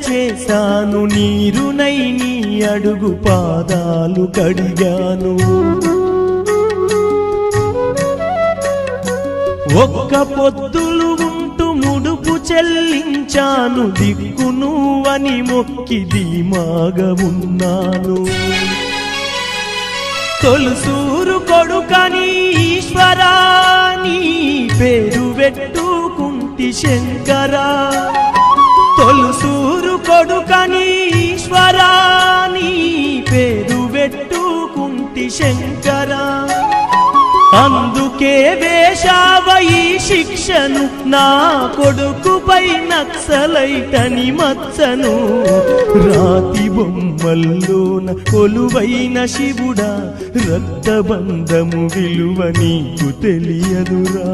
చేశాను, నీరునై నీ అడుగు పాదాలు కడిగాను. ఒక్క పొద్దులు ఉంటూ ముడుపు చెల్లించాను, దిక్కు నువ్వని మొక్కి ధీమాగా ఉన్నాను. తొలుసూరు కొడుకని ఈశ్వరా నీ పేరు పెట్టుకుంటి శంకరా, తొలుసూరు కొడుకని ఈశ్వరా నీ పేరు పెట్టుకుంటి శంకరా. అందుకే వేశావ ఈ శిక్షను, నా కొడుకుపై నక్సలైటని మచ్చను. రాతి బొమ్మల్లోన కొలువైన శివుడా, రక్తబంధము విలువ నీకు తెలియదురా.